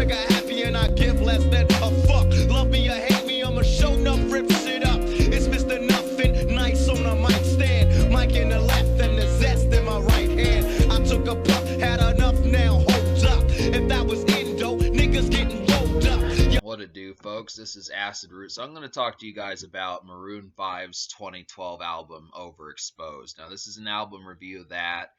trigger happy and I give less than a fuck. Love me or hate me, I'ma show enough, rip shit up. It's Mr. Nothing, nice on a mic stand. Mic in the left and the zest in my right hand. I took a puff, had enough now, hold up. If that was Indo, niggas getting rolled up. What it do, folks? This is Acid Root. So I'm going to talk to you guys about Maroon 5's 2012 album, Overexposed. Now, this is an album review of that.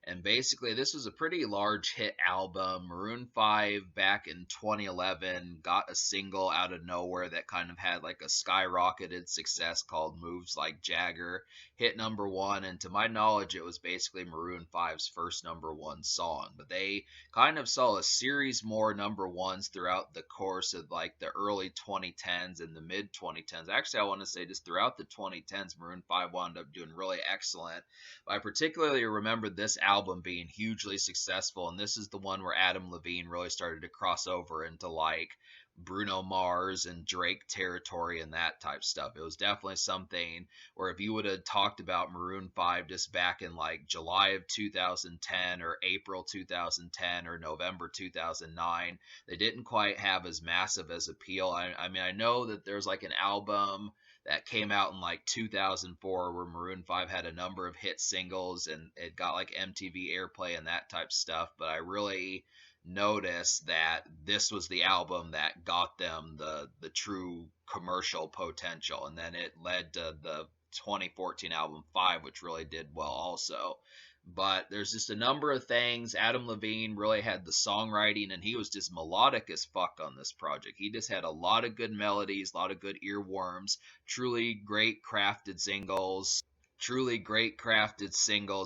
And basically, this was a pretty large hit album. Maroon 5, back in 2011, got a single out of nowhere that kind of had like a skyrocketed success called Moves Like Jagger. Hit #1, and to my knowledge, it was basically Maroon 5's first #1 song. But they kind of saw a series more #1s throughout the course of like the early 2010s and the mid 2010s. Actually, I want to say just throughout the 2010s, Maroon 5 wound up doing really excellent. But I particularly remember this album being hugely successful, and this is the one where Adam Levine really started to cross over into like Bruno Mars and Drake territory and that type stuff. It was definitely something where if you would have talked about Maroon 5 just back in like July of 2010 or April 2010 or November 2009, they didn't quite have as massive as appeal. I mean, I know that there's like an album that came out in like 2004 where Maroon 5 had a number of hit singles and it got like MTV airplay and that type stuff, but I really noticed that this was the album that got them the true commercial potential, and then it led to the 2014 album 5, which really did well also. But there's just a number of things. Adam Levine really had the songwriting, and he was just melodic as fuck on this project. He just had a lot of good melodies, a lot of good earworms, truly great crafted singles,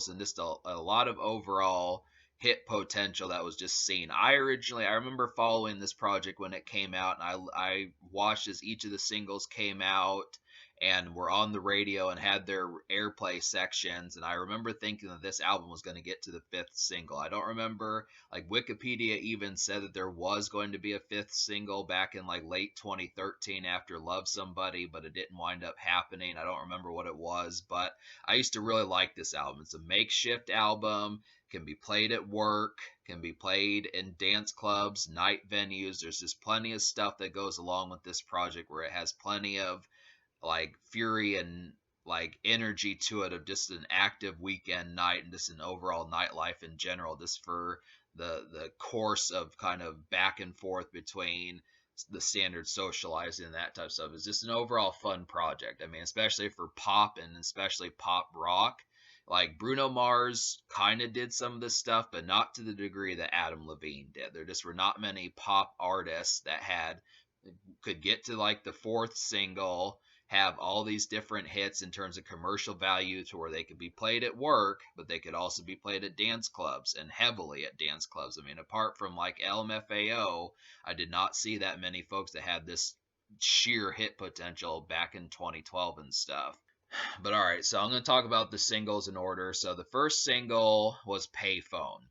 and just a lot of overall hit potential that was just seen. I remember following this project when it came out, and I watched as each of the singles came out and were on the radio and had their airplay sections, and I remember thinking that this album was going to get to the 5th single. I don't remember, like Wikipedia even said that there was going to be a 5th single back in like late 2013 after Love Somebody, but it didn't wind up happening. I don't remember what it was, but I used to really like this album. It's a makeshift album, can be played at work, can be played in dance clubs, night venues. There's just plenty of stuff that goes along with this project where it has plenty of like fury and like energy to it of just an active weekend night and just an overall nightlife in general, just for the course of kind of back and forth between the standard socializing and that type of stuff. It's just an overall fun project. I mean, especially for pop and especially pop rock. Like Bruno Mars kind of did some of this stuff, but not to the degree that Adam Levine did. There just were not many pop artists that could get to like the 4th single, have all these different hits in terms of commercial value to where they could be played at work, but they could also be played at dance clubs, and heavily at dance clubs. I mean, apart from like LMFAO, I did not see that many folks that had this sheer hit potential back in 2012 and stuff. But all right, so I'm going to talk about the singles in order. So the first single was Payphone,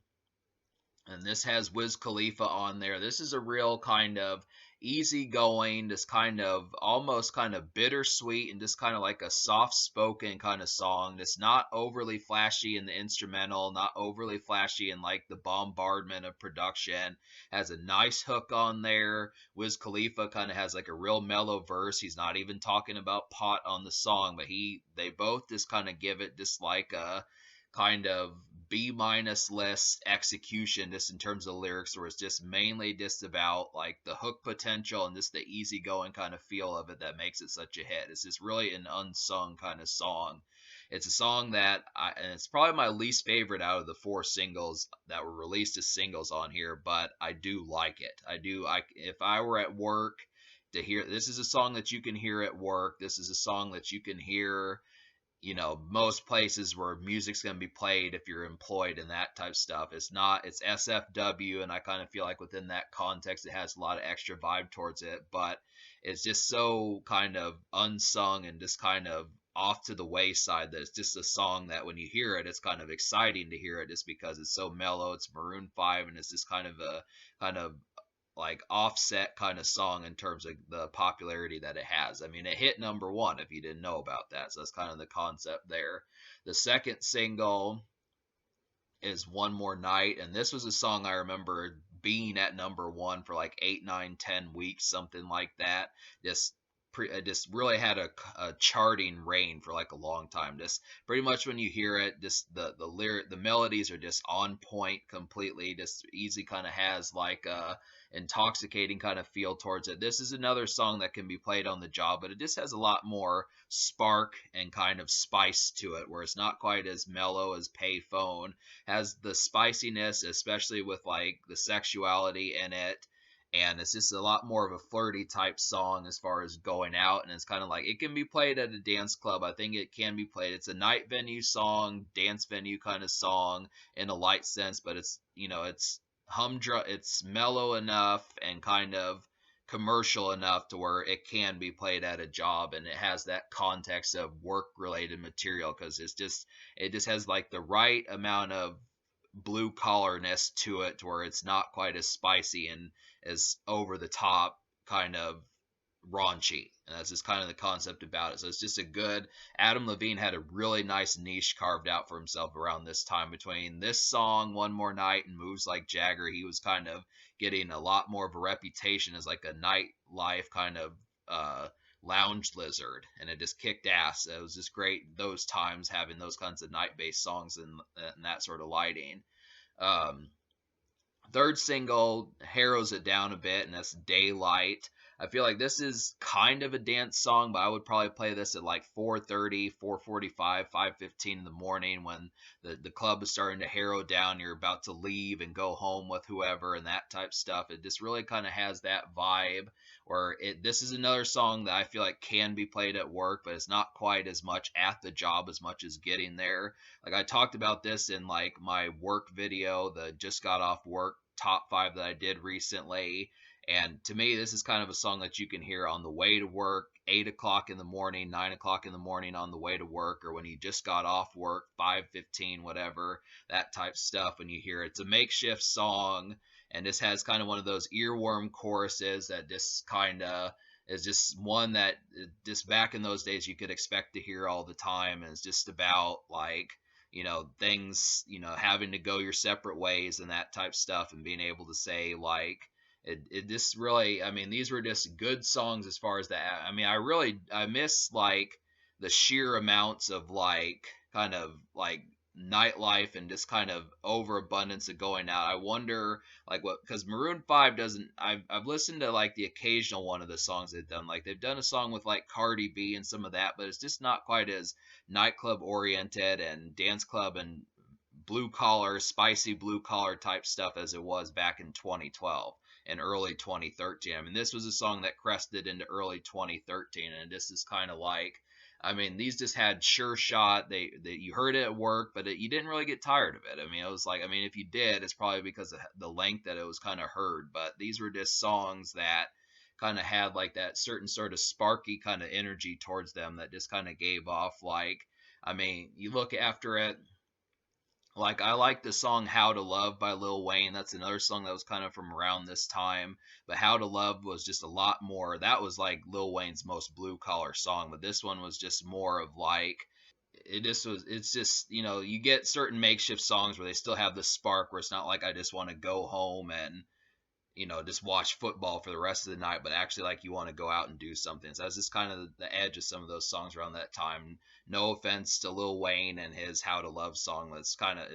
and this has Wiz Khalifa on there. This is a real kind of easygoing, just kind of almost kind of bittersweet and just kind of like a soft-spoken kind of song. That's not overly flashy in the instrumental, not overly flashy in like the bombardment of production. Has a nice hook on there. Wiz Khalifa kind of has like a real mellow verse. He's not even talking about pot on the song, but they both just kind of give it just like a kind of B- list execution just in terms of lyrics, where it's just mainly just about like the hook potential and just the easygoing kind of feel of it that makes it such a hit. It's just really an unsung kind of song. It's a song that and it's probably my least favorite out of the 4 singles that were released as singles on here, but I do like it. If I were at work to hear, this is a song that you can hear at work. This is a song that you can hear, you know, most places where music's going to be played if you're employed and that type of stuff. It's SFW, and I kind of feel like within that context it has a lot of extra vibe towards it, but it's just so kind of unsung and just kind of off to the wayside that it's just a song that when you hear it, it's kind of exciting to hear it just because it's so mellow. It's Maroon 5, and it's just kind of like offset kind of song in terms of the popularity that it has. I mean, it hit #1 if you didn't know about that. So that's kind of the concept there. The second single is One More Night, and this was a song I remember being at number one for like 8, 9, 10 weeks, something like that. Just just really had a charting reign for like a long time. Just pretty much when you hear it, just the lyric, the melodies are just on point completely. Just easy, kind of has like a intoxicating kind of feel towards it. This is another song that can be played on the job, but it just has a lot more spark and kind of spice to it, where it's not quite as mellow as Payphone. Has the spiciness, especially with like the sexuality in it, and it's just a lot more of a flirty type song as far as going out, and it's kind of like it can be played at a dance club. I think it can be played. It's a night venue song, dance venue kind of song in a light sense, but it's, it's humdrum, it's mellow enough and kind of commercial enough to where it can be played at a job, and it has that context of work related material, because it just has like the right amount of blue collarness to it, to where it's not quite as spicy and as over the top kind of raunchy. And that's just kind of the concept about it. So it's just a good. Adam Levine had a really nice niche carved out for himself around this time. Between this song, One More Night, and Moves Like Jagger, he was kind of getting a lot more of a reputation as like a nightlife kind of lounge lizard, and it just kicked ass. It was just great those times, having those kinds of night based songs and that sort of lighting. Um, Third single harrows it down a bit, and that's Daylight. I feel like this is kind of a dance song, but I would probably play this at like 4:30, 4:45, 5:15 in the morning, when the club is starting to harrow down. You're about to leave and go home with whoever and that type stuff. It just really kind of has that vibe, where this is another song that I feel like can be played at work, but it's not quite as much at the job as much as getting there. Like I talked about this in like my work video, the just got off work top 5 that I did recently. And to me, this is kind of a song that you can hear on the way to work, 8 o'clock in the morning, 9 o'clock in the morning on the way to work, or when you just got off work, 5:15, whatever, that type stuff. When you hear it, it's a makeshift song, and this has kind of one of those earworm choruses that just kind of is just one that just back in those days you could expect to hear all the time. And it's just about like, things, having to go your separate ways and that type stuff, and being able to say like, it just really, I mean, these were just good songs as far as that. I mean, I miss like the sheer amounts of like kind of like nightlife and just kind of overabundance of going out. I wonder like what, because Maroon 5 doesn't, I've listened to like the occasional one of the songs they've done. Like they've done a song with like Cardi B and some of that, but it's just not quite as nightclub oriented and dance club and blue collar, spicy blue collar type stuff as it was back in 2012 and early 2013. I mean, this was a song that crested into early 2013, and this is kind of like, I mean, these just had sure shot. They you heard it at work, but you didn't really get tired of it. I mean, it was like, I mean, if you did, it's probably because of the length that it was kind of heard. But these were just songs that kind of had like that certain sort of sparky kind of energy towards them that just kind of gave off like, I mean, you look after it, like I like the song "How to Love" by Lil Wayne. That's another song that was kind of from around this time. But "How to Love" was just a lot more. That was like Lil Wayne's most blue collar song. But this one was just more of like, it just was. It's just, you get certain makeshift songs where they still have the spark, where it's not like I just want to go home and just watch football for the rest of the night, but actually like you want to go out and do something. So that's just kind of the edge of some of those songs around that time. No offense to Lil Wayne and his "How to Love" song. That's kind of,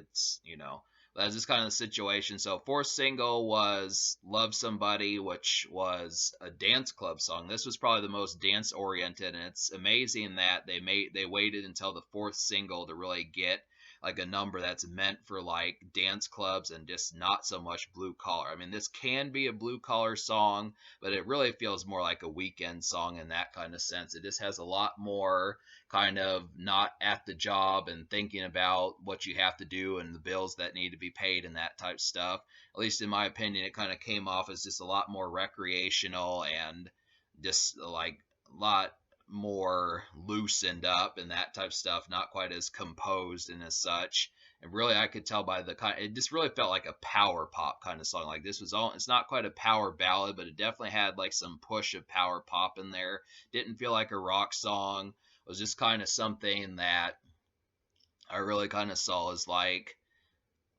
that's just kind of the situation. So fourth single was "Love Somebody," which was a dance club song. This was probably the most dance oriented, and it's amazing that they waited until the fourth single to really get like a number that's meant for like dance clubs and just not so much blue collar. I mean, this can be a blue collar song, but it really feels more like a weekend song in that kind of sense. It just has a lot more kind of not at the job and thinking about what you have to do and the bills that need to be paid and that type stuff. At least in my opinion, it kind of came off as just a lot more recreational and just like a lot more loosened up and that type of stuff, not quite as composed and as such. And really, I could tell by the kind, it just really felt like a power pop kind of song. Like this was all, it's not quite a power ballad, but it definitely had like some push of power pop in there. Didn't feel like a rock song. It was just kind of something that I really kind of saw as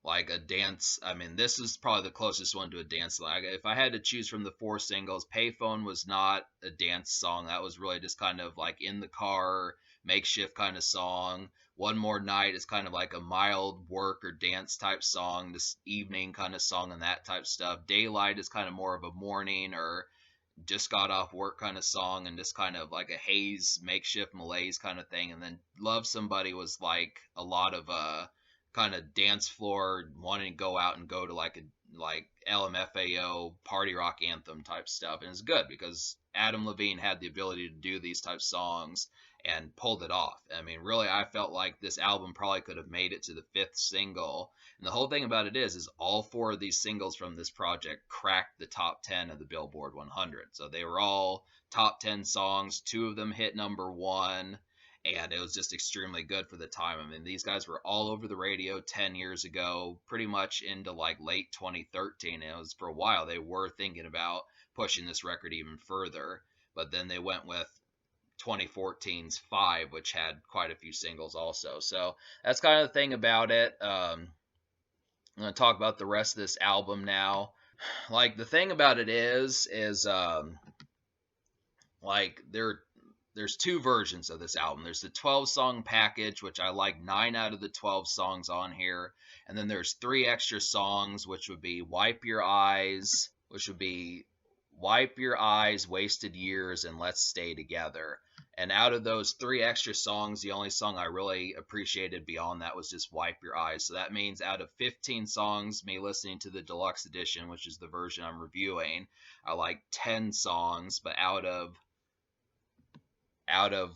like a dance. I mean, this is probably the closest one to a dance. Like, if I had to choose from the four singles, Payphone was not a dance song. That was really just kind of like in the car, makeshift kind of song. One More Night is kind of like a mild work or dance type song, this evening kind of song and that type stuff. Daylight is kind of more of a morning or just got off work kind of song and just kind of like a haze makeshift malaise kind of thing. And then Love Somebody was like a lot of kind of dance floor wanting to go out and go to like a like LMFAO party rock anthem type stuff. And it's good because Adam Levine had the ability to do these type songs and pulled it off. I mean, really, I felt like this album probably could have made it to the fifth single. And the whole thing about it is all four of these singles from this project cracked the top 10 of the Billboard 100. So they were all top 10 songs. Two of them hit number one, and it was just extremely good for the time. I mean, these guys were all over the radio 10 years ago, pretty much into like late 2013. And it was for a while they were thinking about pushing this record even further. But then they went with 2014's Five, which had quite a few singles also. So that's kind of the thing about it. I'm going to talk about the rest of this album now. Like, the thing about it is like there's two versions of this album. There's the 12 song package, which I like 9 out of the 12 songs on here. And then there's 3 extra songs, which would be Wipe Your Eyes, Wasted Years, and Let's Stay Together. And out of those 3 extra songs, the only song I really appreciated beyond that was just Wipe Your Eyes. So that means out of 15 songs, me listening to the deluxe edition, which is the version I'm reviewing, I like 10 songs, but out of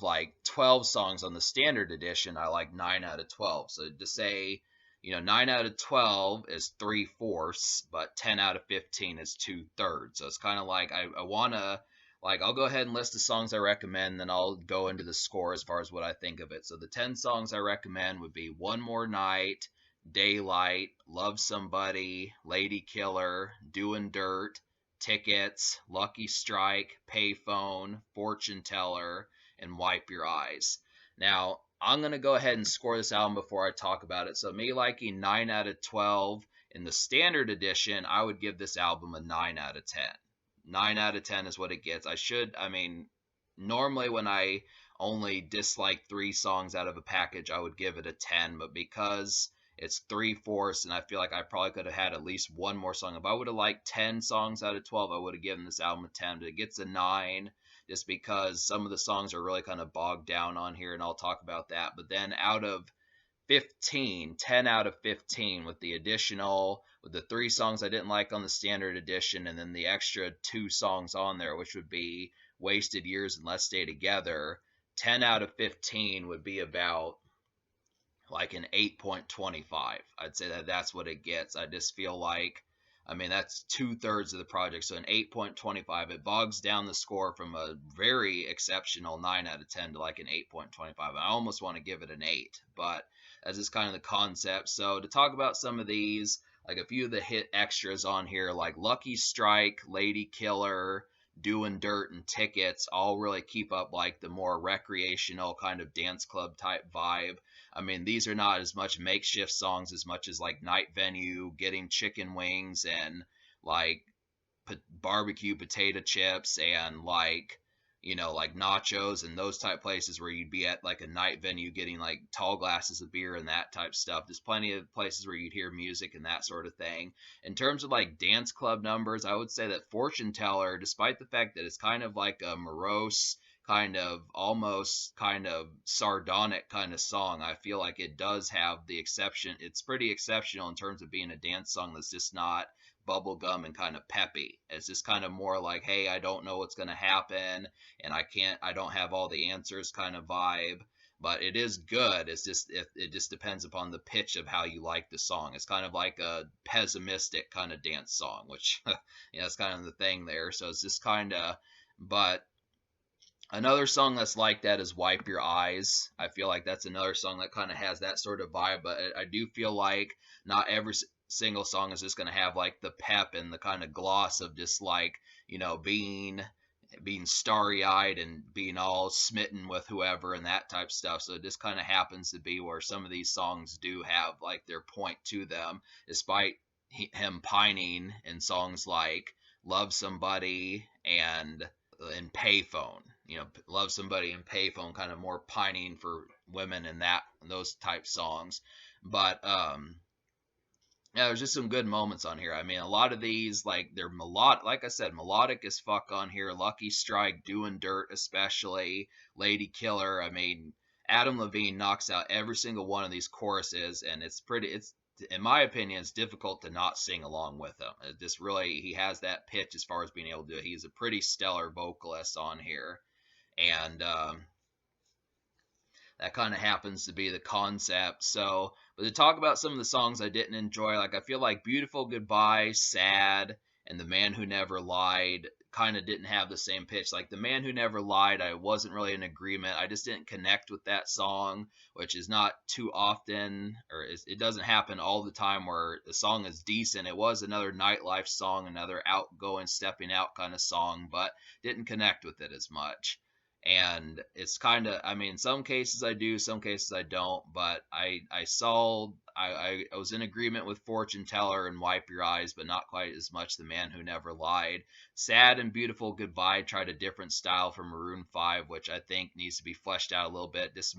like 12 songs on the standard edition, I like 9 out of 12. So to say, 9 out of 12 is 3/4, but 10 out of 15 is 2/3. So it's kind of like I want to, like, I'll go ahead and list the songs I recommend, then I'll go into the score as far as what I think of it. So the 10 songs I recommend would be One More Night, Daylight, Love Somebody, Lady Killer, Doing Dirt, Tickets, Lucky Strike, Payphone, Fortune Teller, and Wipe Your Eyes. Now, I'm going to go ahead and score this album before I talk about it. So me liking 9 out of 12 in the standard edition, I would give this album a 9 out of 10. 9 out of 10 is what it gets. Normally when I only dislike 3 songs out of a package, I would give it a 10, but because it's 3/4 and I feel like I probably could have had at least one more song. If I would have liked 10 songs out of 12, I would have given this album a 10, but it gets a 9 just because some of the songs are really kind of bogged down on here, and I'll talk about that. But then out of 15, 10 out of 15 with the 3 songs I didn't like on the standard edition, and then the extra 2 songs on there, which would be Wasted Years and Let's Stay Together. 10 out of 15 would be about like an 8.25. I'd say that's what it gets. I just feel like, that's 2/3 of the project. So an 8.25, it bogs down the score from a very exceptional 9 out of 10 to like an 8.25. I almost want to give it an 8, but that's just kind of the concept. So to talk about some of these, like a few of the hit extras on here, like Lucky Strike, Lady Killer, Doing Dirt, and Tickets, all really keep up like the more recreational kind of dance club type vibe. These are not as much makeshift songs as much as like Night Venue, Getting Chicken Wings, and like barbecue potato chips, and like like nachos and those type places where you'd be at like a night venue getting like tall glasses of beer and that type stuff. There's plenty of places where you'd hear music and that sort of thing. In terms of like dance club numbers, I would say that Fortune Teller, despite the fact that it's kind of like a morose, kind of almost kind of sardonic kind of song, I feel like it does have the exception. It's pretty exceptional in terms of being a dance song that's just not bubblegum and kind of peppy. It's just kind of more like, hey, I don't know what's going to happen, and I don't have all the answers kind of vibe. But it is good. It just depends upon the pitch of how you like the song. It's kind of like a pessimistic kind of dance song, which that's kind of the thing there. So it's just kind of, but another song that's like that is Wipe Your Eyes. I feel like that's another song that kind of has that sort of vibe, but I do feel like not every single song is just going to have like the pep and the kind of gloss of just like, being being starry-eyed and being all smitten with whoever and that type of stuff. So it just kind of happens to be where some of these songs do have like their point to them, despite him pining in songs like Love Somebody and Payphone. You know, Love Somebody and Payphone, kind of more pining for women and that those type songs. But yeah, there's just some good moments on here. I mean, a lot of these, like, they're melodic, like I said, melodic as fuck on here. Lucky Strike, Doing Dirt, especially, Lady Killer. I mean, Adam Levine knocks out every single one of these choruses, and it's, in my opinion, it's difficult to not sing along with him. It just really, he has that pitch as far as being able to do it. He's a pretty stellar vocalist on here. And, that kind of happens to be the concept. So, but to talk about some of the songs I didn't enjoy, like I feel like Beautiful Goodbye, Sad, and The Man Who Never Lied kind of didn't have the same pitch. Like The Man Who Never Lied, I wasn't really in agreement. I just didn't connect with that song, which is not too often, or it doesn't happen all the time where the song is decent. It was another nightlife song, another outgoing, stepping out kind of song, but didn't connect with it as much. And it's kind of, I mean, some cases I do, some cases I don't, but I was in agreement with Fortune Teller and Wipe Your Eyes, but not quite as much The Man Who Never Lied. Sad and Beautiful Goodbye tried a different style from Maroon 5, which I think needs to be fleshed out a little bit. Just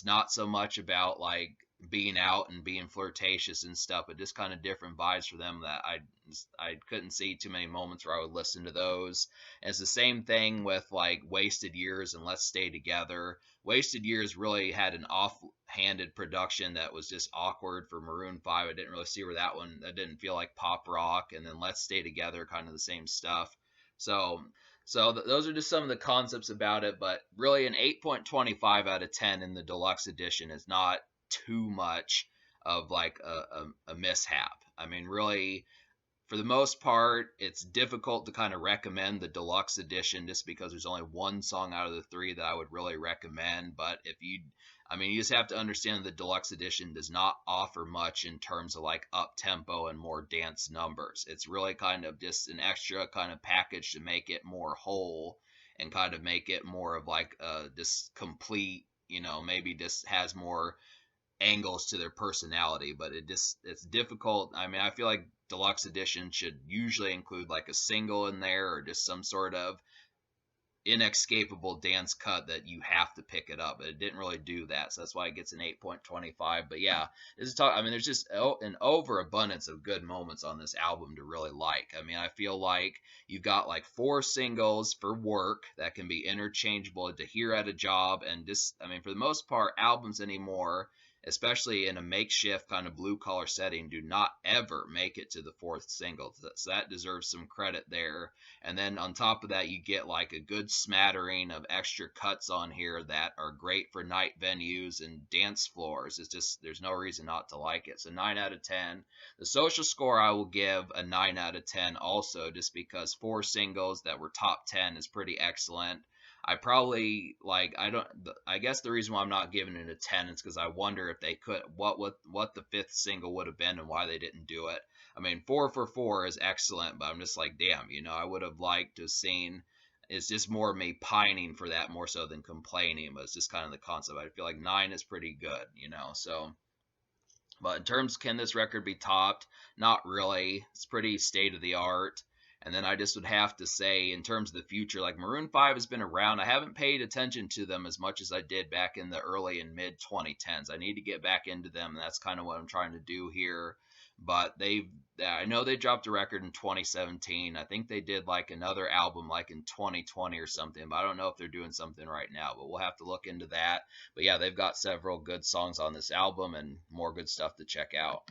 not so much about like being out and being flirtatious and stuff, but just kind of different vibes for them that I couldn't see too many moments where I would listen to those. And it's the same thing with like Wasted Years and Let's Stay Together. Wasted Years really had an off-handed production that was just awkward for Maroon 5. I didn't really see where that didn't feel like pop rock. And then Let's Stay Together, kind of the same stuff. So those are just some of the concepts about it, but really an 8.25 out of 10 in the deluxe edition is not too much of like a mishap. I mean, really, for the most part, it's difficult to kind of recommend the deluxe edition just because there's only one song out of the three that I would really recommend. But I mean, you just have to understand the deluxe edition does not offer much in terms of like up tempo and more dance numbers. It's really kind of just an extra kind of package to make it more whole and kind of make it more of like just complete, maybe just has more angles to their personality, but it's difficult. I mean, I feel like deluxe edition should usually include like a single in there or just some sort of inescapable dance cut that you have to pick it up. But it didn't really do that, so that's why it gets an 8.25. But yeah, I mean, there's just an overabundance of good moments on this album to really like. I mean, I feel like you've got like 4 singles for work that can be interchangeable to hear at a job, and just, I mean, for the most part, albums anymore, especially in a makeshift kind of blue collar setting, do not ever make it to the 4th single. So that deserves some credit there. And then on top of that, you get like a good smattering of extra cuts on here that are great for night venues and dance floors. It's just, there's no reason not to like it. So 9 out of 10. The social score, I will give a 9 out of 10 also, just because 4 singles that were top 10 is pretty excellent. I probably like I guess the reason why I'm not giving it a 10 is because I wonder if they could what the 5th single would have been and why they didn't do it. I mean, 4 for 4 is excellent, but I'm just like, damn, I would have liked to have seen. It's just more me pining for that more so than complaining, but it's just kind of the concept. I feel like 9 is pretty good. So, but in terms, can this record be topped? Not really. It's pretty state of the art. And then I just would have to say, in terms of the future, like Maroon 5 has been around. I haven't paid attention to them as much as I did back in the early and mid 2010s. I need to get back into them, and that's kind of what I'm trying to do here. But I know they dropped a record in 2017. I think they did like another album like in 2020 or something, but I don't know if they're doing something right now, but we'll have to look into that. But yeah, they've got several good songs on this album and more good stuff to check out.